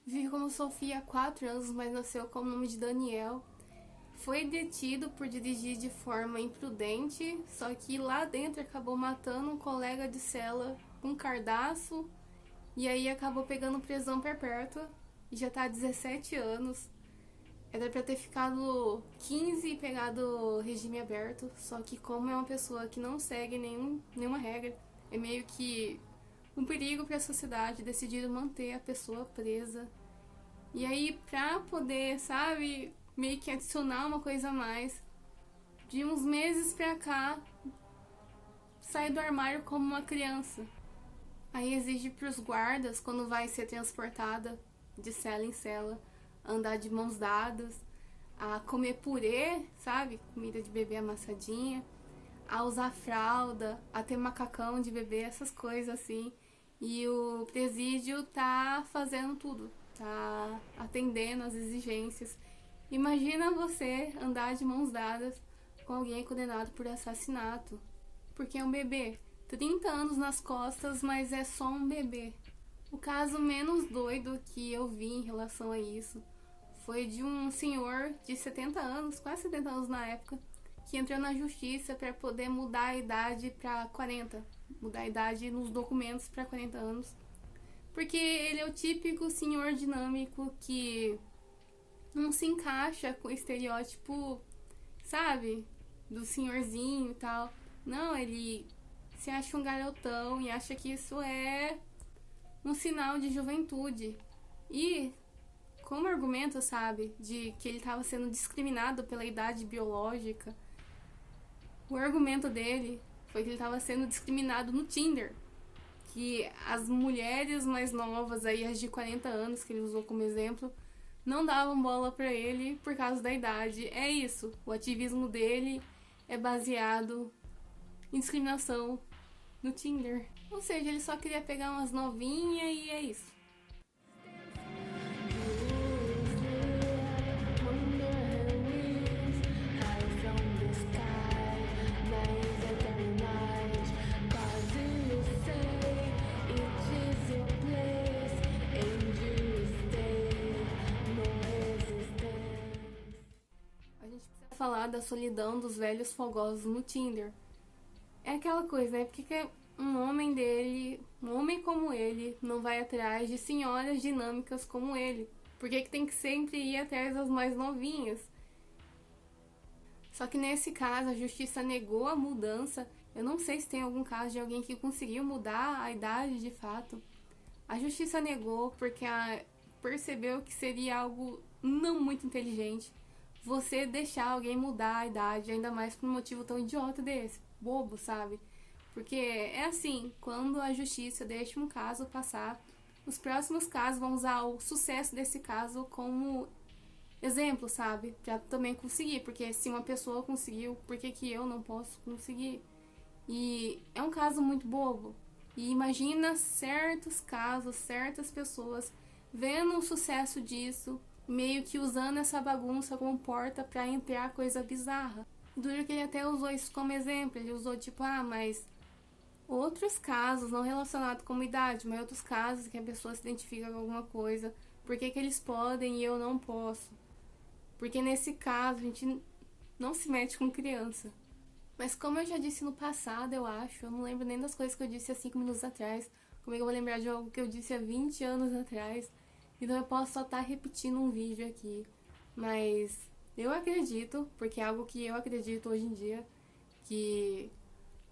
Vive como Sofia há 4 anos, mas nasceu com o nome de Daniel. Foi detido por dirigir de forma imprudente, só que lá dentro acabou matando um colega de cela com um cardaço e aí acabou pegando prisão perpétua e já tá há 17 anos. Era pra ter ficado 15 e pegado regime aberto, só que como é uma pessoa que não segue nenhuma regra, é meio que um perigo para a sociedade, decidiram manter a pessoa presa. E aí, pra poder, sabe, meio que adicionar uma coisa a mais, de uns meses pra cá, sai do armário como uma criança. Aí exige pros guardas, quando vai ser transportada de cela em cela, andar de mãos dadas, a comer purê, sabe, comida de bebê amassadinha, a usar fralda, a ter macacão de bebê, essas coisas assim. E o presídio tá fazendo tudo, tá atendendo às exigências. Imagina você andar de mãos dadas com alguém condenado por assassinato, porque é um bebê. 30 anos nas costas, mas é só um bebê. O caso menos doido que eu vi em relação a isso foi de um senhor de 70 anos, quase 70 anos na época, que entrou na justiça para poder mudar a idade para 40, mudar a idade nos documentos para 40 anos, porque ele é o típico senhor dinâmico que não se encaixa com o estereótipo, sabe, do senhorzinho e tal. Não, ele se acha um garotão e acha que isso é um sinal de juventude. E como argumento, sabe, de que ele estava sendo discriminado pela idade biológica, o argumento dele foi que ele estava sendo discriminado no Tinder. Que as mulheres mais novas, aí as de 40 anos, que ele usou como exemplo, não davam bola pra ele por causa da idade. É isso, o ativismo dele é baseado em discriminação no Tinder. Ou seja, ele só queria pegar umas novinhas e é isso. A gente precisa falar da solidão dos velhos fogosos no Tinder. É aquela coisa, né? Porque que um homem dele, um homem como ele, não vai atrás de senhoras dinâmicas como ele? Por que tem que sempre ir atrás das mais novinhas? Só que nesse caso a justiça negou a mudança. Eu não sei se tem algum caso de alguém que conseguiu mudar a idade de fato. A justiça negou porque percebeu que seria algo não muito inteligente você deixar alguém mudar a idade, ainda mais por um motivo tão idiota desse, bobo, sabe? Porque é assim, quando a justiça deixa um caso passar, os próximos casos vão usar o sucesso desse caso como exemplo, sabe? Pra também conseguir, porque se uma pessoa conseguiu, por que que eu não posso conseguir? E é um caso muito bobo. E imagina certos casos, certas pessoas vendo o sucesso disso, meio que usando essa bagunça como porta pra entrar coisa bizarra. Duro que ele até usou isso como exemplo. Ele usou tipo, mas outros casos, não relacionados com idade, mas outros casos que a pessoa se identifica com alguma coisa. Por que que eles podem e eu não posso? Porque nesse caso a gente não se mete com criança. Mas como eu já disse no passado, eu acho, eu não lembro nem das coisas que eu disse há 5 minutos atrás. Como é que eu vou lembrar de algo que eu disse há 20 anos atrás? Então eu posso só estar repetindo um vídeo aqui. Mas eu acredito, porque é algo que eu acredito hoje em dia, que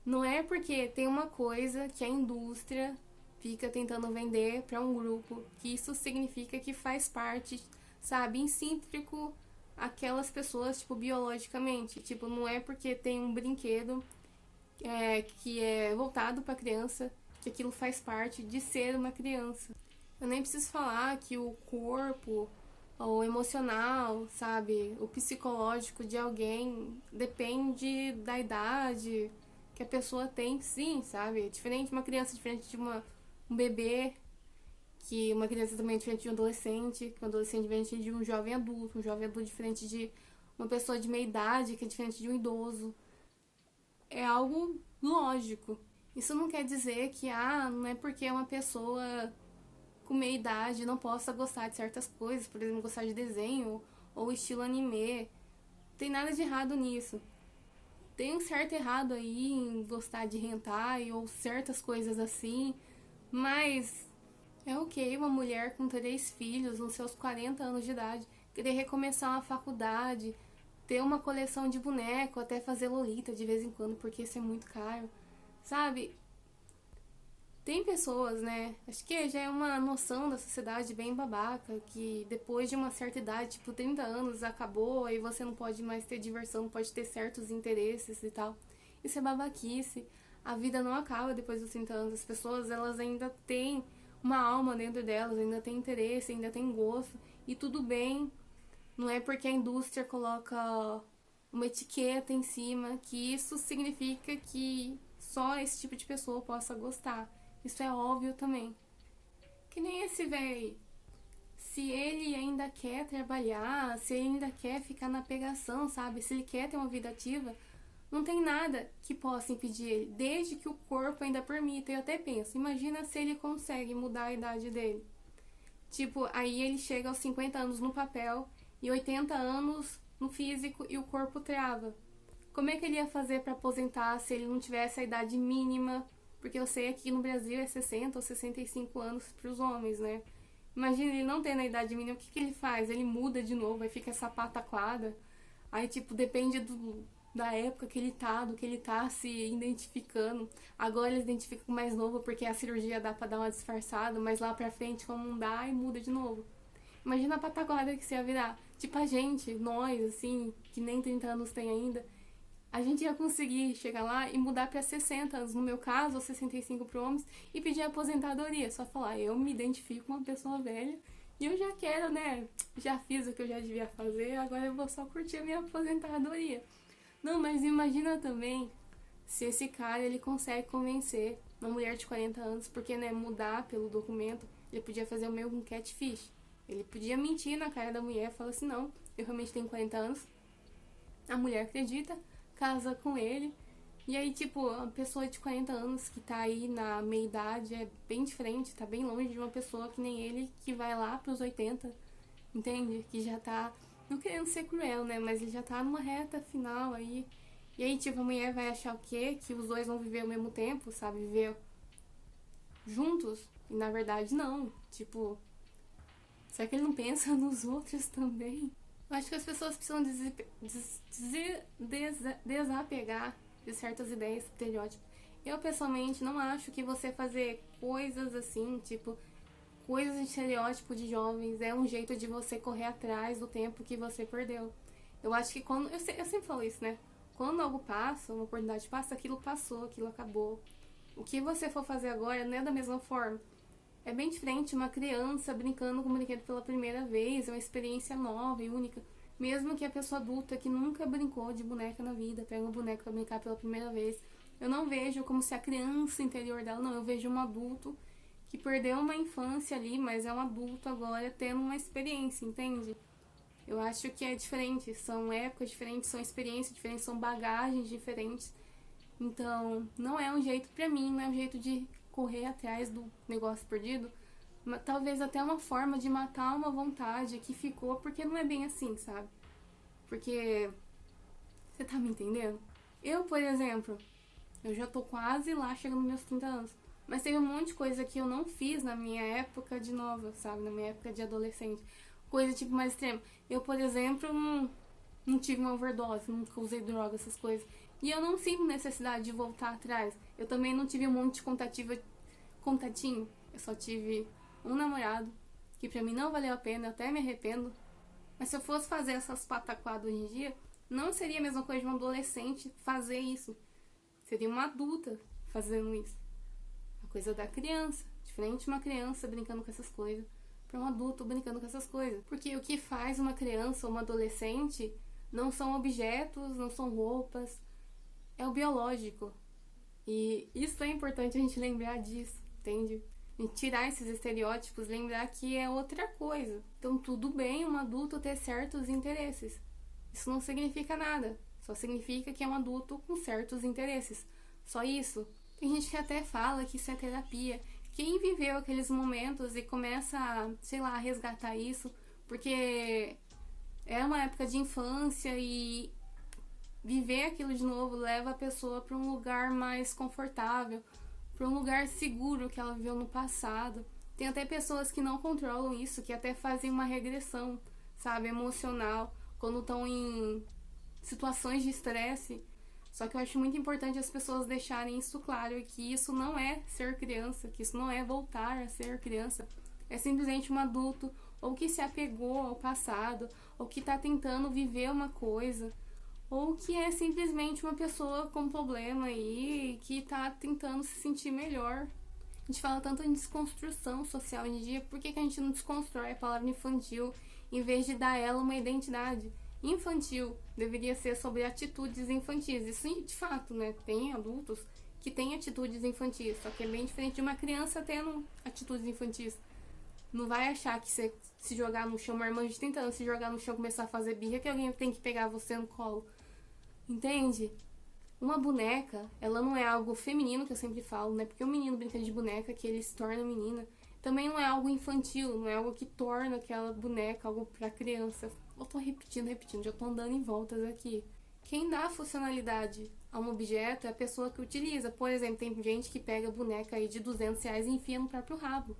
não é porque tem uma coisa que a indústria fica tentando vender para um grupo que isso significa que faz parte, sabe, intrínseco aquelas pessoas, tipo, biologicamente. Tipo, não é porque tem um brinquedo que é voltado para criança que aquilo faz parte de ser uma criança. Eu nem preciso falar que o corpo, o emocional, sabe, o psicológico de alguém depende da idade que a pessoa tem, sim, sabe? Diferente de uma criança, diferente de um bebê, que uma criança também é diferente de um adolescente, que um adolescente é diferente de um jovem adulto diferente de uma pessoa de meia idade, que é diferente de um idoso. É algo lógico. Isso não quer dizer que, não é porque é uma pessoa com meia idade não possa gostar de certas coisas, por exemplo, gostar de desenho ou estilo anime. Não tem nada de errado nisso. Tem um certo errado aí em gostar de hentai ou certas coisas assim, mas é ok uma mulher com 3 filhos, nos seus 40 anos de idade, querer recomeçar uma faculdade, ter uma coleção de boneco, até fazer lolita de vez em quando, porque isso é muito caro, sabe? Tem pessoas, né? Acho que já é uma noção da sociedade bem babaca, que depois de uma certa idade, tipo 30 anos, acabou, aí você não pode mais ter diversão, não pode ter certos interesses e tal. Isso é babaquice. A vida não acaba depois dos 30 anos. As pessoas, elas ainda têm uma alma dentro delas, ainda têm interesse, ainda têm gosto. E tudo bem, não é porque a indústria coloca uma etiqueta em cima que isso significa que só esse tipo de pessoa possa gostar. Isso é óbvio também. Que nem esse véi. Se ele ainda quer trabalhar, se ele ainda quer ficar na pegação, sabe? Se ele quer ter uma vida ativa, não tem nada que possa impedir ele, desde que o corpo ainda permita. Eu até penso, imagina se ele consegue mudar a idade dele. Tipo, aí ele chega aos 50 anos no papel e 80 anos no físico e o corpo trava. Como é que ele ia fazer para aposentar se ele não tivesse a idade mínima? Porque eu sei que aqui no Brasil é 60 ou 65 anos para os homens, né? Imagina ele não tendo a idade mínima, o que ele faz? Ele muda de novo, aí fica essa pataquada. Aí, tipo, depende da época que ele tá, do que ele tá se identificando. Agora ele se identifica com mais novo porque a cirurgia dá pra dar uma disfarçada, mas lá pra frente, como não dá, e muda de novo. Imagina a pataquada que você ia virar. Tipo a gente, nós, assim, que nem 30 anos tem ainda, a gente ia conseguir chegar lá e mudar para 60 anos, no meu caso, ou 65 para homens, e pedir aposentadoria. Só falar, eu me identifico com uma pessoa velha e eu já quero, né? Já fiz o que eu já devia fazer, agora eu vou só curtir a minha aposentadoria. Não, mas imagina também se esse cara ele consegue convencer uma mulher de 40 anos, porque, né, mudar pelo documento, ele podia fazer o mesmo catfish. Ele podia mentir na cara da mulher e falar assim, não, eu realmente tenho 40 anos. A mulher acredita, casa com ele. E aí, tipo, a pessoa de 40 anos que tá aí na meia-idade é bem diferente, tá bem longe de uma pessoa que nem ele, que vai lá pros 80, entende? Que já tá, não querendo ser cruel, né? Mas ele já tá numa reta final aí. E aí, tipo, a mulher vai achar o quê? Que os dois vão viver ao mesmo tempo, sabe? Viver juntos. E na verdade, não. Tipo, será que ele não pensa nos outros também? Eu acho que as pessoas precisam desapegar de certas ideias, estereótipos. Eu, pessoalmente, não acho que você fazer coisas assim, tipo, coisas de estereótipo de jovens é um jeito de você correr atrás do tempo que você perdeu. Eu acho que quando... Eu sempre falo isso, né? Quando algo passa, uma oportunidade passa, aquilo passou, aquilo acabou. O que você for fazer agora não é da mesma forma. É bem diferente uma criança brincando com um brinquedo pela primeira vez, é uma experiência nova e única. Mesmo que a pessoa adulta que nunca brincou de boneca na vida, pega um boneco pra brincar pela primeira vez, eu não vejo como se a criança interior dela, não, eu vejo um adulto que perdeu uma infância ali, mas é um adulto agora tendo uma experiência, entende? Eu acho que é diferente, são épocas diferentes, são experiências diferentes, são bagagens diferentes. Então, não é um jeito pra mim, não é um jeito de correr atrás do negócio perdido, mas talvez até uma forma de matar uma vontade que ficou, porque não é bem assim, sabe? Porque, você tá me entendendo? Eu, por exemplo, eu já tô quase lá, chegando nos meus 30 anos, mas teve um monte de coisa que eu não fiz na minha época de nova, sabe? Na minha época de adolescente. Coisa tipo mais extrema. Eu, por exemplo, não tive uma overdose, nunca usei droga, essas coisas. E eu não sinto necessidade de voltar atrás. Eu também não tive um monte de contatinho. Eu só tive um namorado, que pra mim não valeu a pena, eu até me arrependo. Mas se eu fosse fazer essas pataquadas hoje em dia, não seria a mesma coisa de uma adolescente fazer isso. Seria uma adulta fazendo isso. A coisa da criança. Diferente de uma criança brincando com essas coisas, para um adulto brincando com essas coisas. Porque o que faz uma criança ou uma adolescente não são objetos, não são roupas, é o biológico. E isso é importante a gente lembrar disso, entende? E tirar esses estereótipos, lembrar que é outra coisa. Então tudo bem um adulto ter certos interesses. Isso não significa nada. Só significa que é um adulto com certos interesses. Só isso. Tem gente que até fala que isso é terapia, quem viveu aqueles momentos e começa a, sei lá, resgatar isso, porque é uma época de infância e viver aquilo de novo leva a pessoa para um lugar mais confortável, para um lugar seguro que ela viveu no passado. Tem até pessoas que não controlam isso, que até fazem uma regressão, sabe, emocional, quando estão em situações de estresse. Só que eu acho muito importante as pessoas deixarem isso claro, que isso não é ser criança, que isso não é voltar a ser criança. É simplesmente um adulto, ou que se apegou ao passado, ou que está tentando viver uma coisa, ou que é simplesmente uma pessoa com problema aí, que está tentando se sentir melhor. A gente fala tanto em desconstrução social hoje em dia, por que a gente não desconstrói a palavra infantil em vez de dar a ela uma identidade? Infantil deveria ser sobre atitudes infantis. Isso de fato, né? Tem adultos que têm atitudes infantis, só que é bem diferente de uma criança tendo atitudes infantis. Não vai achar que você se jogar no chão, uma irmã de 30 anos se jogar no chão e começar a fazer birra, que alguém tem que pegar você no colo. Entende? Uma boneca, ela não é algo feminino, que eu sempre falo, né? Porque o menino brinca de boneca, que ele se torna menina. Também não é algo infantil, não é algo que torna aquela boneca algo pra criança. Eu tô repetindo, já tô andando em voltas aqui. Quem dá funcionalidade a um objeto é a pessoa que utiliza. Por exemplo, tem gente que pega boneca aí de R$ 200 e enfia no próprio rabo.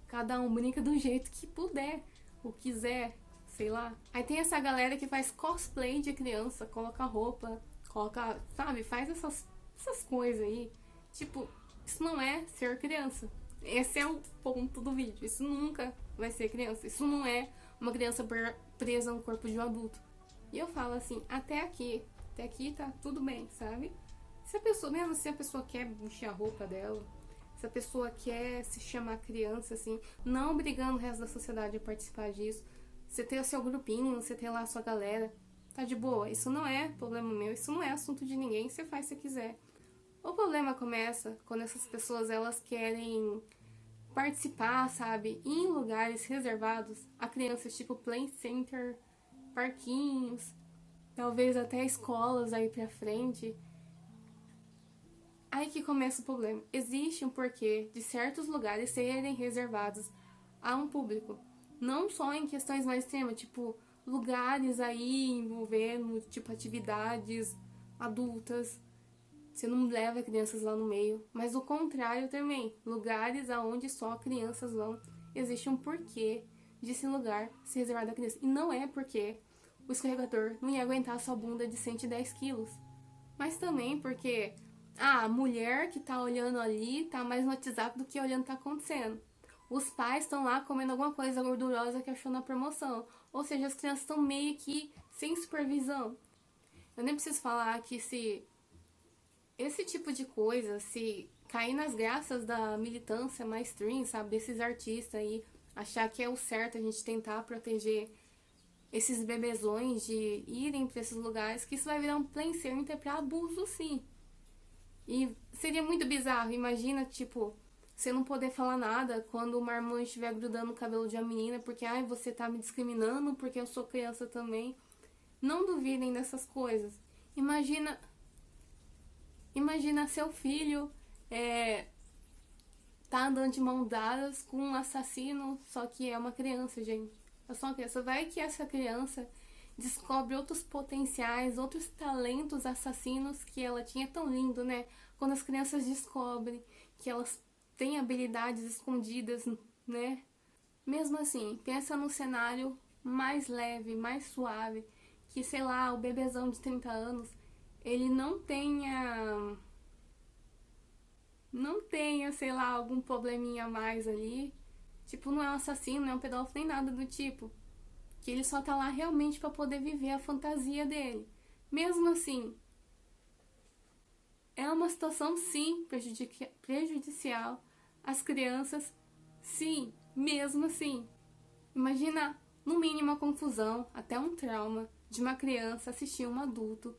Cada um brinca do jeito que puder, ou quiser, sei lá. Aí tem essa galera que faz cosplay de criança, coloca roupa, coloca, sabe, faz essas coisas aí. Tipo, isso não é ser criança. Esse é o ponto do vídeo. Isso nunca vai ser criança. Isso não é uma criança presa no corpo de um adulto. E eu falo assim, até aqui tá tudo bem, sabe? Se a pessoa, mesmo se a pessoa quer vestir a roupa dela, se a pessoa quer se chamar criança, assim, não obrigando o resto da sociedade a participar disso, você ter o seu grupinho, você ter lá a sua galera, tá de boa. Isso não é problema meu, isso não é assunto de ninguém, você faz se quiser. O problema começa quando essas pessoas, elas querem participar, sabe, em lugares reservados a crianças, tipo play center, parquinhos, talvez até escolas aí pra frente. Aí que começa o problema. Existe um porquê de certos lugares serem reservados a um público. Não só em questões mais extremas, tipo lugares aí envolvendo, tipo, atividades adultas. Você não leva crianças lá no meio. Mas o contrário também. Lugares aonde só crianças vão. Existe um porquê desse lugar ser reservado a criança. E não é porque o escorregador não ia aguentar a sua bunda de 110 quilos. Mas também porque a mulher que tá olhando ali tá mais no WhatsApp do que olhando o que tá acontecendo. Os pais estão lá comendo alguma coisa gordurosa que achou na promoção. Ou seja, as crianças estão meio que sem supervisão. Eu nem preciso falar que se esse tipo de coisa, se cair nas graças da militância mainstream, sabe, desses artistas aí, achar que é o certo a gente tentar proteger esses bebezões de irem para esses lugares, que isso vai virar um play center pra abuso, sim. E seria muito bizarro, imagina, tipo, você não poder falar nada quando uma irmã estiver grudando o cabelo de uma menina, porque, ai, você tá me discriminando porque eu sou criança também. Não duvidem dessas coisas. Imagina seu filho tá andando de mão dadas com um assassino, só que é uma criança, gente. É só uma criança. Vai que essa criança descobre outros potenciais, outros talentos assassinos que ela tinha. É tão lindo, né? Quando as crianças descobrem que elas têm habilidades escondidas, né? Mesmo assim, pensa num cenário mais leve, mais suave, que, sei lá, o bebezão de 30 anos, ele não tenha, sei lá, algum probleminha a mais ali. Tipo, não é um assassino, não é um pedófilo, nem nada do tipo. Que ele só tá lá realmente pra poder viver a fantasia dele. Mesmo assim, é uma situação, sim, prejudicial às crianças, sim, mesmo assim. Imagina, no mínimo, a confusão, até um trauma de uma criança assistir um adulto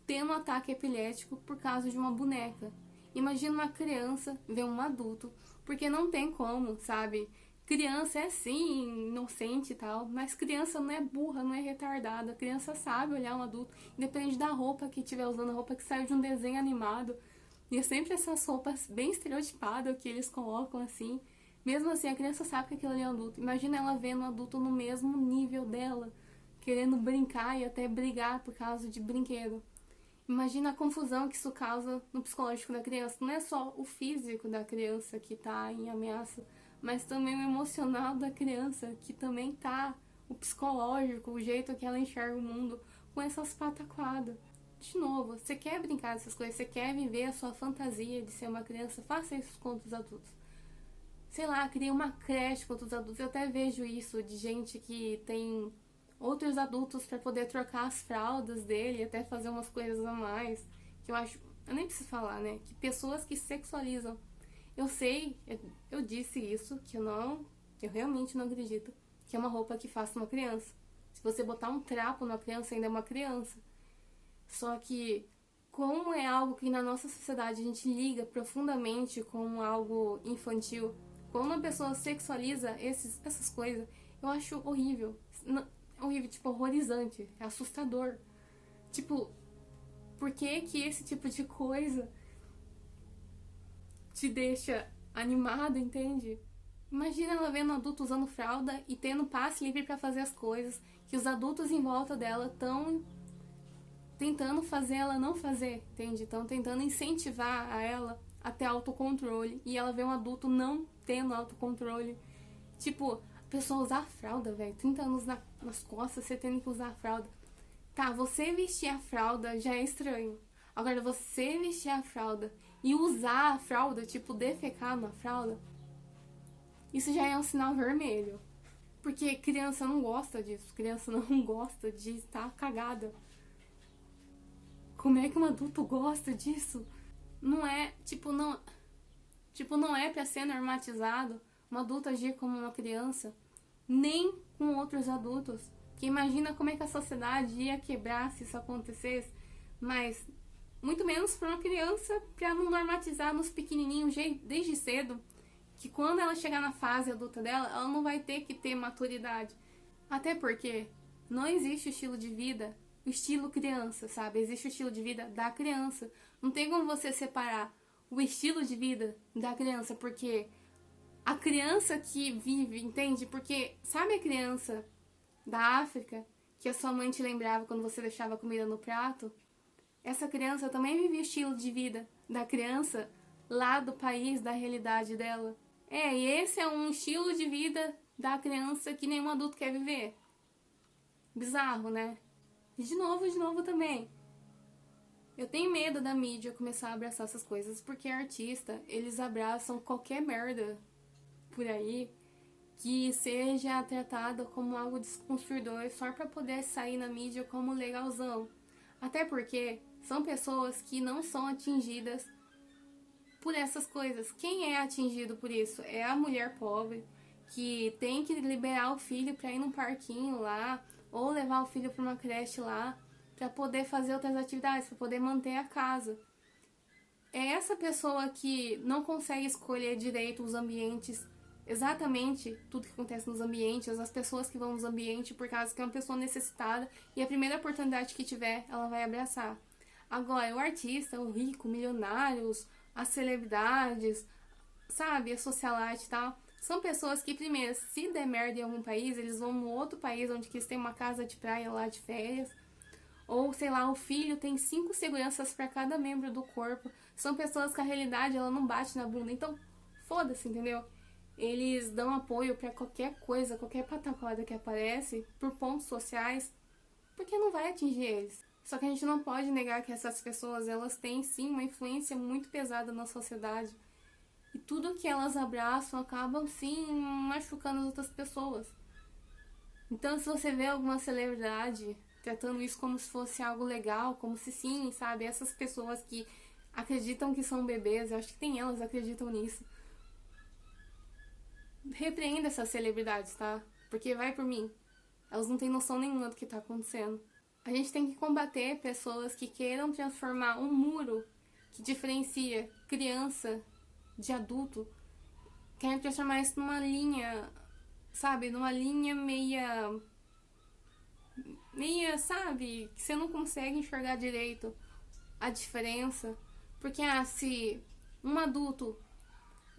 tendo um ataque epilético por causa de uma boneca. Imagina uma criança ver um adulto, porque não tem como, sabe? Criança é sim inocente e tal, mas criança não é burra, não é retardada. Criança sabe olhar um adulto, independente da roupa que estiver usando, a roupa que saiu de um desenho animado. E é sempre essas roupas bem estereotipadas que eles colocam assim. Mesmo assim, a criança sabe que aquilo ali é um adulto. Imagina ela vendo um adulto no mesmo nível dela, querendo brincar e até brigar por causa de brinquedo. Imagina a confusão que isso causa no psicológico da criança. Não é só o físico da criança que tá em ameaça, mas também o emocional da criança, que também tá, o psicológico, o jeito que ela enxerga o mundo, com essas pataquadas. De novo, você quer brincar dessas coisas, você quer viver a sua fantasia de ser uma criança, faça isso com os adultos. Sei lá, cria uma creche com os adultos. Eu até vejo isso de gente que tem outros adultos para poder trocar as fraldas dele, até fazer umas coisas a mais, que eu acho, eu nem preciso falar, né, que pessoas que sexualizam. Eu sei, eu disse isso, que eu realmente não acredito que é uma roupa que faça uma criança. Se você botar um trapo numa criança, ainda é uma criança. Só que, como é algo que na nossa sociedade a gente liga profundamente como algo infantil, quando uma pessoa sexualiza essas coisas, eu acho horrível. Horrível, tipo, horrorizante, é assustador. Tipo, por que que esse tipo de coisa te deixa animado, entende? Imagina ela vendo um adulto usando fralda e tendo passe livre pra fazer as coisas que os adultos em volta dela estão tentando fazer ela não fazer, entende? Estão tentando incentivar a ela a ter autocontrole e ela vê um adulto não tendo autocontrole. Tipo, a pessoa usar a fralda, velho, 30 anos nas costas, você tendo que usar a fralda. Tá, você vestir a fralda já é estranho. Agora, você vestir a fralda e usar a fralda, tipo, defecar na fralda, isso já é um sinal vermelho. Porque criança não gosta disso. Criança não gosta de estar cagada. Como é que um adulto gosta disso? Não é, não é pra ser normatizado um adulto agir como uma criança, nem com outros adultos. Que imagina como é que a sociedade ia quebrar se isso acontecesse, mas muito menos para uma criança, para não normatizar nos pequenininhos desde cedo, que quando ela chegar na fase adulta dela, ela não vai ter que ter maturidade. Até porque não existe o estilo de vida, o estilo criança, sabe? Existe o estilo de vida da criança. Não tem como você separar o estilo de vida da criança, porque a criança que vive, entende? Porque sabe a criança da África que a sua mãe te lembrava quando você deixava comida no prato? Essa criança também vive o estilo de vida da criança lá do país, da realidade dela. E esse é um estilo de vida da criança que nenhum adulto quer viver. Bizarro, né? E de novo também. Eu tenho medo da mídia começar a abraçar essas coisas, porque artista, eles abraçam qualquer merda por aí que seja tratado como algo desconstruidor só pra poder sair na mídia como legalzão. Até porque são pessoas que não são atingidas por essas coisas. Quem é atingido por isso? É a mulher pobre que tem que liberar o filho pra ir num parquinho lá, ou levar o filho pra uma creche lá, pra poder fazer outras atividades, pra poder manter a casa. É essa pessoa que não consegue escolher direito os ambientes, exatamente tudo que acontece nos ambientes, as pessoas que vão nos ambientes, por causa que é uma pessoa necessitada e a primeira oportunidade que tiver, ela vai abraçar. Agora, o artista, o rico, milionários, as celebridades, sabe, a socialite e tal, são pessoas que, primeiro, se der merda em algum país, eles vão no outro país onde eles têm uma casa de praia lá de férias. Ou, sei lá, o filho tem 5 seguranças para cada membro do corpo. São pessoas que a realidade ela não bate na bunda. Então, foda-se, entendeu? Eles dão apoio para qualquer coisa, qualquer pataquada que aparece, por pontos sociais, porque não vai atingir eles. Só que a gente não pode negar que essas pessoas, elas têm sim uma influência muito pesada na sociedade. E tudo que elas abraçam acabam sim machucando as outras pessoas. Então, se você vê alguma celebridade tratando isso como se fosse algo legal, como se sim, sabe, essas pessoas que acreditam que são bebês, eu acho que tem elas que acreditam nisso. Repreenda essas celebridades, tá? Porque vai por mim, elas não têm noção nenhuma do que tá acontecendo. A gente tem que combater pessoas que queiram transformar um muro que diferencia criança de adulto, querem transformar isso numa linha, sabe, numa linha meia, sabe, que você não consegue enxergar direito a diferença, Porque, se um adulto,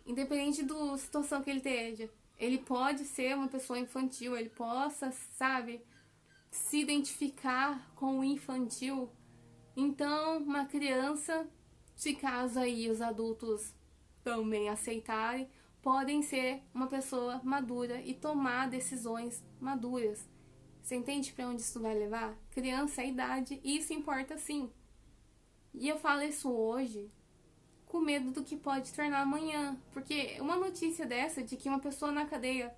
independente da situação que ele esteja, ele pode ser uma pessoa infantil, ele possa, sabe, se identificar com o infantil, então uma criança, se caso aí os adultos também aceitarem, podem ser uma pessoa madura e tomar decisões maduras. Você entende para onde isso vai levar? Criança é idade e isso importa sim. E eu falo isso hoje com medo do que pode tornar amanhã. Porque uma notícia dessa, de que uma pessoa na cadeia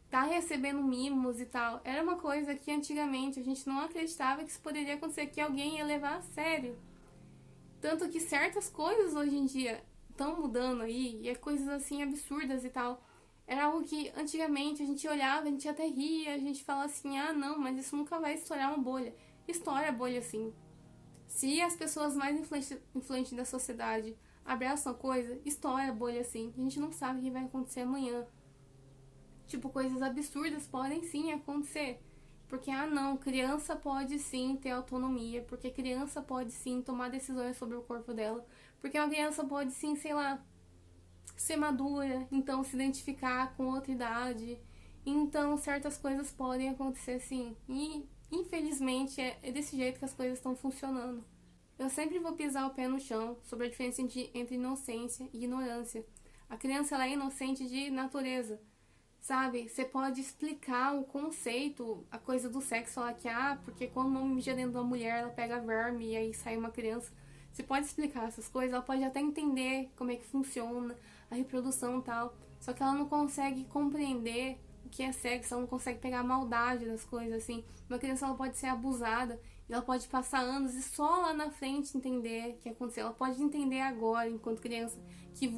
tá recebendo mimos e tal, era uma coisa que antigamente a gente não acreditava que isso poderia acontecer, que alguém ia levar a sério. Tanto que certas coisas hoje em dia estão mudando aí, e é coisas assim absurdas e tal. Era algo que antigamente a gente olhava, a gente até ria, a gente falava assim, não, mas isso nunca vai estourar uma bolha. Estoura a bolha sim. Se as pessoas mais influentes da sociedade abraçam a coisa, estoura a bolha sim. A gente não sabe o que vai acontecer amanhã. Tipo, coisas absurdas podem sim acontecer. Porque, não, criança pode sim ter autonomia. Porque criança pode sim tomar decisões sobre o corpo dela. Porque uma criança pode sim, sei lá, ser madura, então se identificar com outra idade. Então, certas coisas podem acontecer sim. E, infelizmente, é desse jeito que as coisas estão funcionando. Eu sempre vou pisar o pé no chão sobre a diferença entre inocência e ignorância. A criança, ela é inocente de natureza. Sabe, você pode explicar o conceito, a coisa do sexo, falar que, porque quando o homem mija dentro da mulher, ela pega verme e aí sai uma criança. Você pode explicar essas coisas, ela pode até entender como é que funciona a reprodução e tal, só que ela não consegue compreender o que é sexo, ela não consegue pegar a maldade das coisas, assim. Uma criança, ela pode ser abusada, e ela pode passar anos e só lá na frente entender o que aconteceu. Ela pode entender agora, enquanto criança, que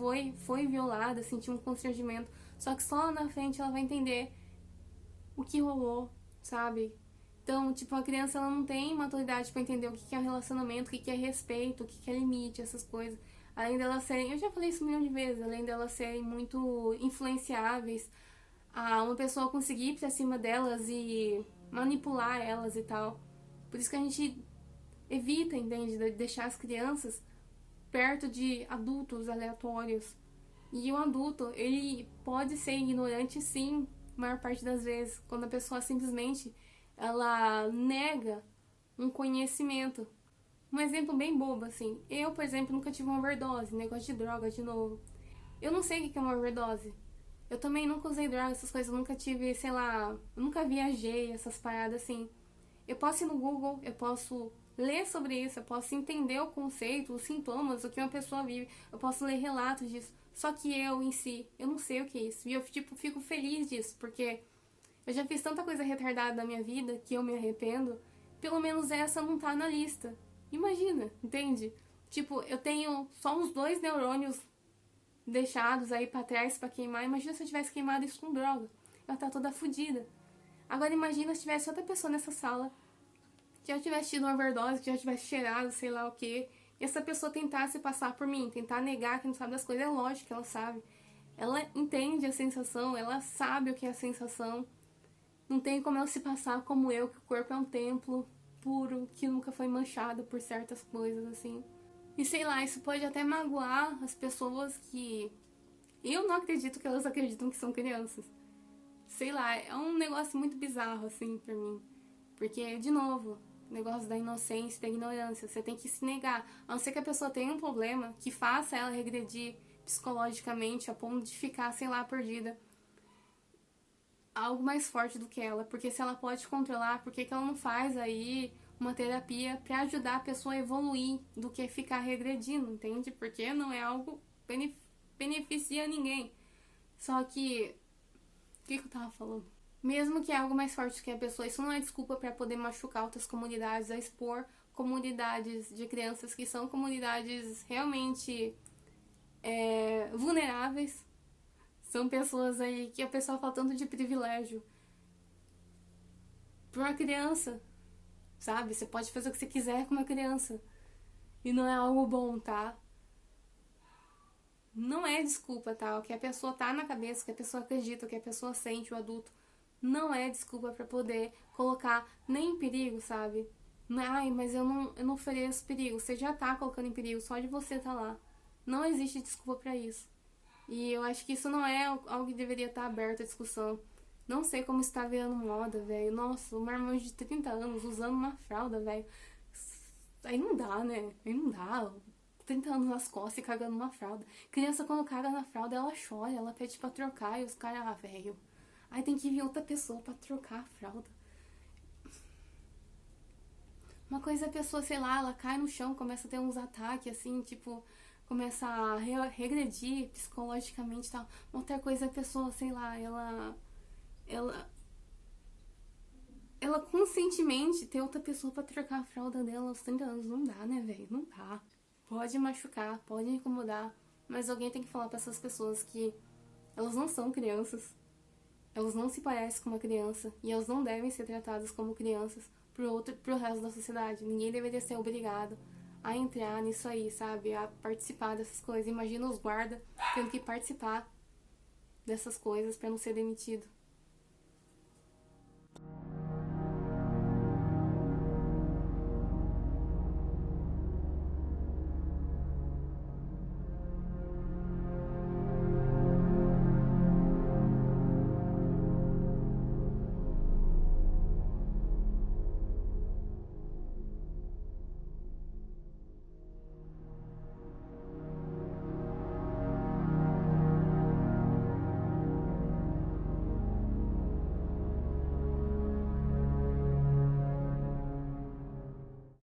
foi violada, sentiu um constrangimento, só que só lá na frente ela vai entender o que rolou, sabe? Então, tipo, a criança, ela não tem maturidade pra entender o que é relacionamento, o que é respeito, o que é limite, essas coisas. Além delas serem, eu já falei isso um milhão de vezes, além delas serem muito influenciáveis, uma pessoa conseguir ir pra cima delas e manipular elas e tal. Por isso que a gente evita, entende, de deixar as crianças perto de adultos aleatórios. E o adulto, ele pode ser ignorante sim, a maior parte das vezes, quando a pessoa simplesmente ela nega um conhecimento. Um exemplo bem bobo, assim. Eu, por exemplo, nunca tive uma overdose, negócio de droga de novo. Eu não sei o que é uma overdose. Eu também nunca usei droga, essas coisas, eu nunca tive, sei lá, eu nunca viajei, essas paradas assim. Eu posso ir no Google, eu posso ler sobre isso, eu posso entender o conceito, os sintomas, o que uma pessoa vive, eu posso ler relatos disso. Só que eu, em si, eu não sei o que é isso. E eu, tipo, fico feliz disso, porque eu já fiz tanta coisa retardada na minha vida que eu me arrependo. Pelo menos essa não tá na lista. Imagina, entende? Tipo, eu tenho só uns 2 neurônios deixados aí pra trás pra queimar. Imagina se eu tivesse queimado isso com droga. Eu tá toda fodida. Agora imagina se tivesse outra pessoa nessa sala que já tivesse tido uma overdose, que já tivesse cheirado, sei lá o que, e essa pessoa tentasse passar por mim, tentar negar que não sabe das coisas. É lógico que ela sabe. Ela entende a sensação, ela sabe o que é a sensação. Não tem como ela se passar como eu, que o corpo é um templo puro, que nunca foi manchado por certas coisas, assim. E sei lá, isso pode até magoar as pessoas que... Eu não acredito que elas acreditam que são crianças. Sei lá, é um negócio muito bizarro, assim, pra mim. Porque, de novo, o negócio da inocência e da ignorância. Você tem que se negar. A não ser que a pessoa tenha um problema que faça ela regredir psicologicamente a ponto de ficar, sei lá, perdida. Algo mais forte do que ela. Porque se ela pode controlar, por que ela não faz aí uma terapia pra ajudar a pessoa a evoluir do que ficar regredindo, entende? Porque não é algo que beneficia ninguém. Só que... O que eu tava falando? Mesmo que é algo mais forte que a pessoa, isso não é desculpa para poder machucar outras comunidades, a expor comunidades de crianças que são comunidades realmente vulneráveis. São pessoas aí que a pessoa fala tanto de privilégio. Para uma criança, sabe? Você pode fazer o que você quiser com uma criança. E não é algo bom, tá? Não é desculpa, tá? O que a pessoa tá na cabeça, o que a pessoa acredita, o que a pessoa sente, o adulto, não é desculpa pra poder colocar nem em perigo, sabe? Ai, mas eu não ofereço perigo. Você já tá colocando em perigo só de você tá lá. Não existe desculpa pra isso. E eu acho que isso não é algo que deveria estar aberto à discussão. Não sei como está virando moda, velho. Nossa, uma irmã de 30 anos usando uma fralda, velho. Aí não dá, né? Aí não dá. 30 anos nas costas e cagando uma fralda. Criança, quando caga na fralda, ela chora, ela pede pra trocar. E os caras, velho. Aí tem que vir outra pessoa pra trocar a fralda. Uma coisa é a pessoa, sei lá, ela cai no chão, começa a ter uns ataques, assim, tipo, começa a regredir psicologicamente e tal. Outra coisa é a pessoa, sei lá, ela, ela conscientemente ter outra pessoa pra trocar a fralda dela aos 30 anos. Não dá, né, velho? Não dá. Pode machucar, pode incomodar, mas alguém tem que falar pra essas pessoas que elas não são crianças. Elas não se parecem com uma criança e elas não devem ser tratadas como crianças pro resto da sociedade. Ninguém deveria ser obrigado a entrar nisso aí, sabe? A participar dessas coisas. Imagina os guardas tendo que participar dessas coisas pra não ser demitido.